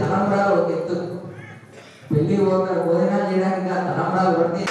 తలంబ్రాలు ఒక ఎత్తు. పెళ్లి భోజనాలు చేయడానికి తలంబ్రాలు పడితే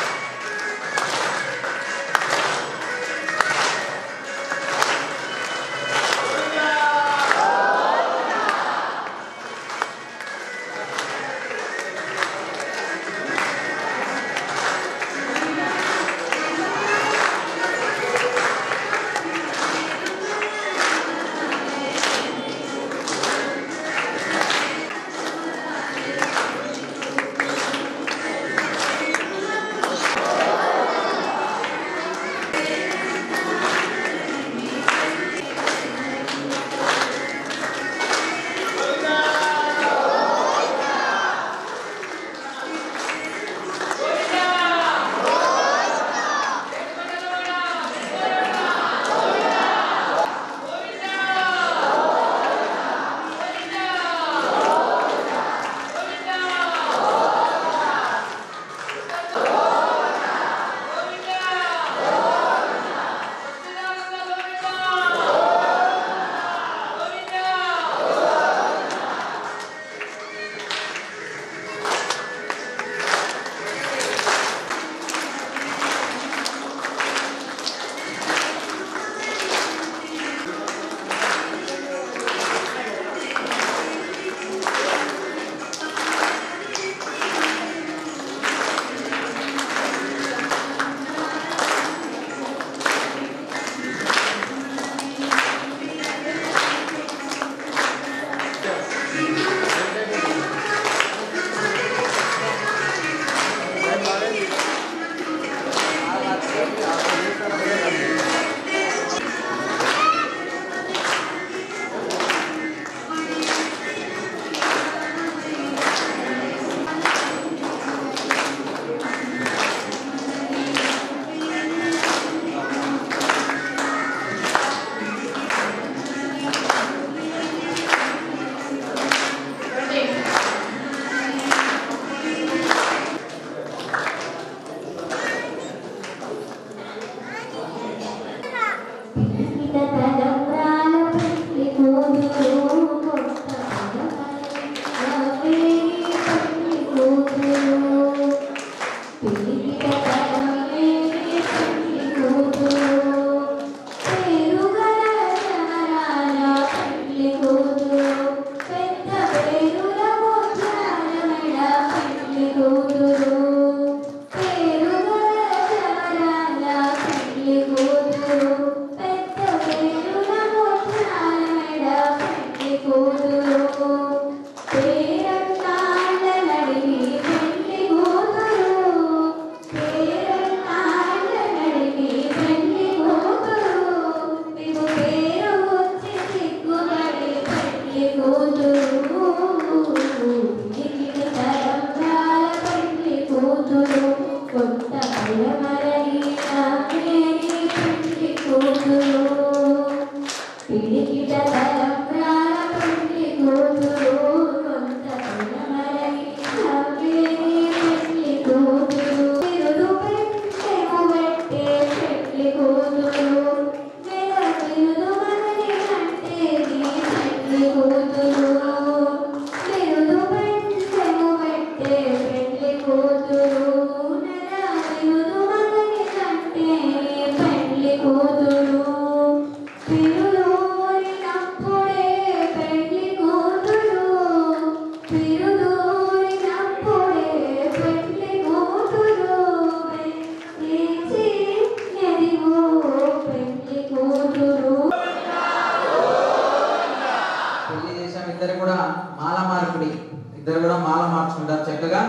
ఇద్దరు కూడా మాల మార్చుకుంటారు చక్కగా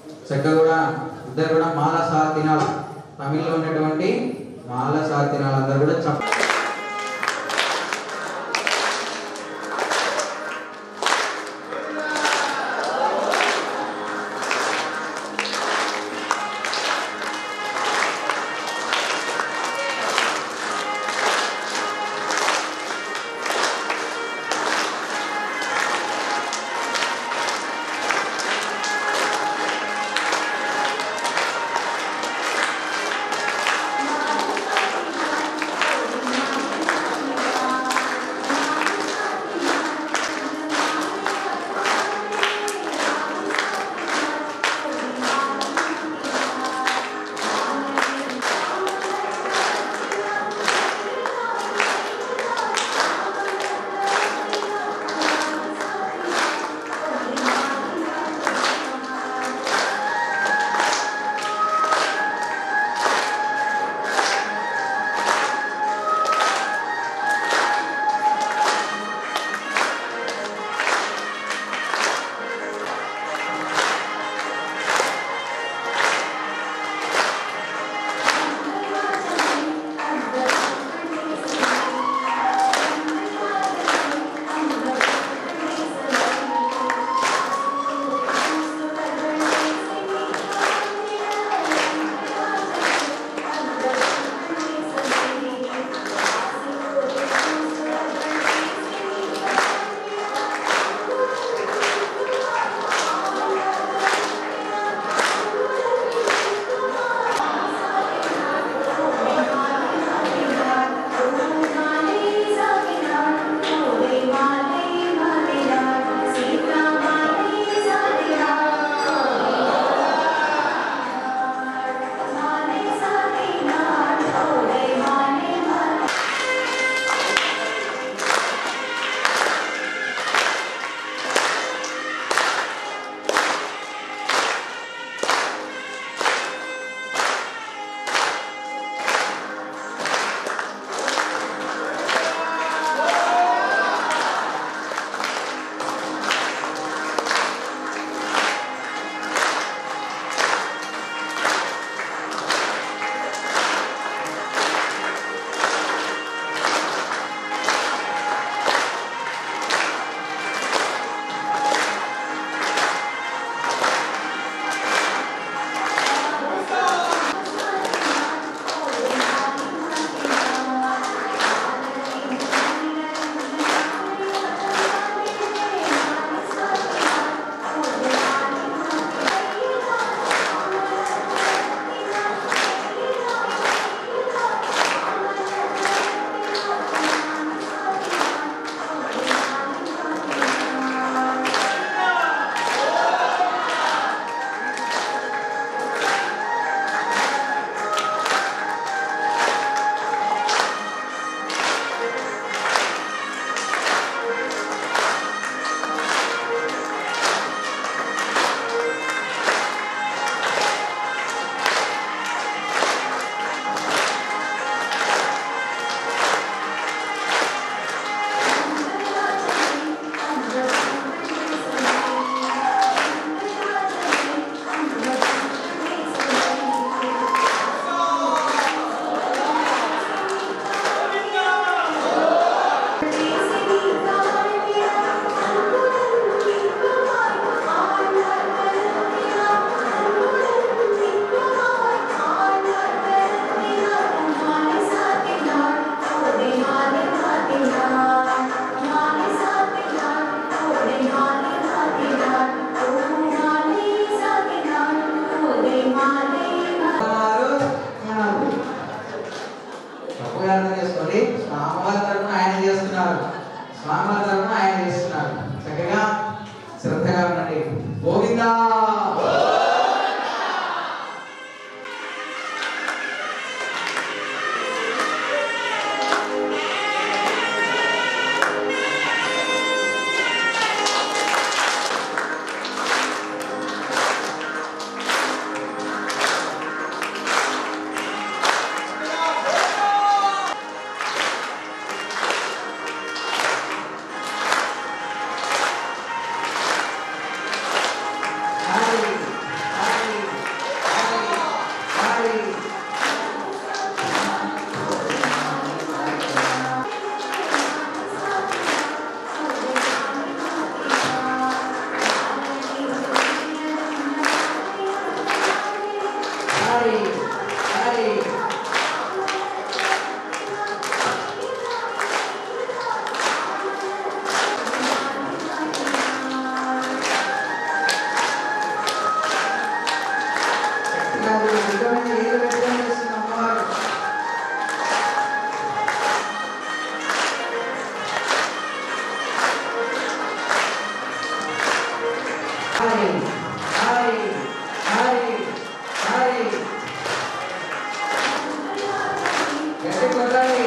కూడా ఇద్దరు కూడా మాల సార్ తినాలి. తమిళ్లో ఉన్నటువంటి మాల సార్ తినాలి. అందరు కూడా హరి హరి హరి హరి గట్టి కొట్టాలి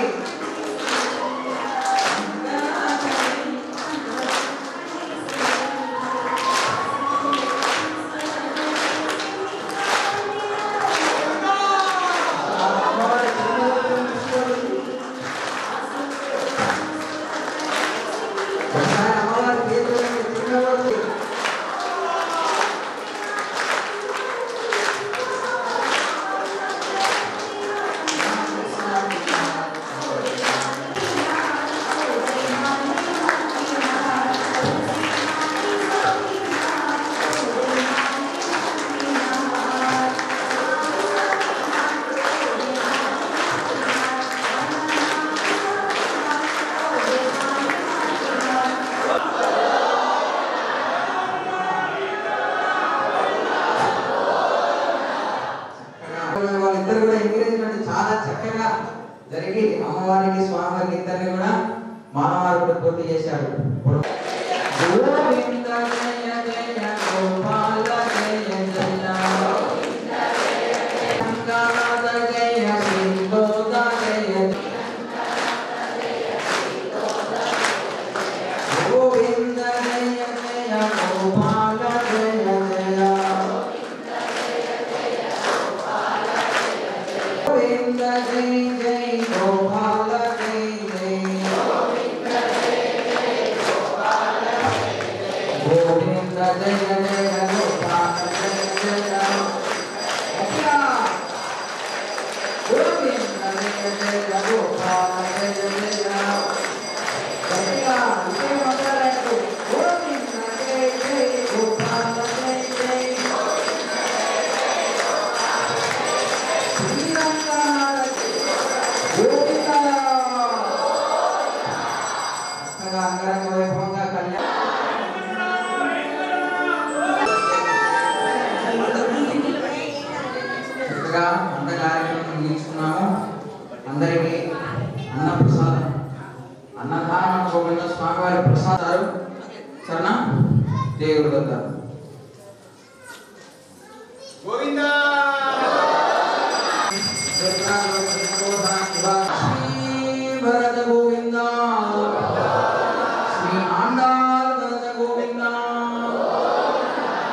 వాళ్ళిద్దరు కూడా ఎంకరేజ్మెంట్ చాలా చక్కగా జరిగి అమ్మవారికి స్వామివారికి ఇద్దరిని కూడా మానవారు పూర్తి చేశారు. గోవింద జయ జయ గోపాల జయ జయ గంగాధర జయ శ్రీగోద జయ గోవింద జయ జయ గోపాల జయ జయ గోవింద జయ జయ గోపాల జయ జయ గోవింద జయ జయ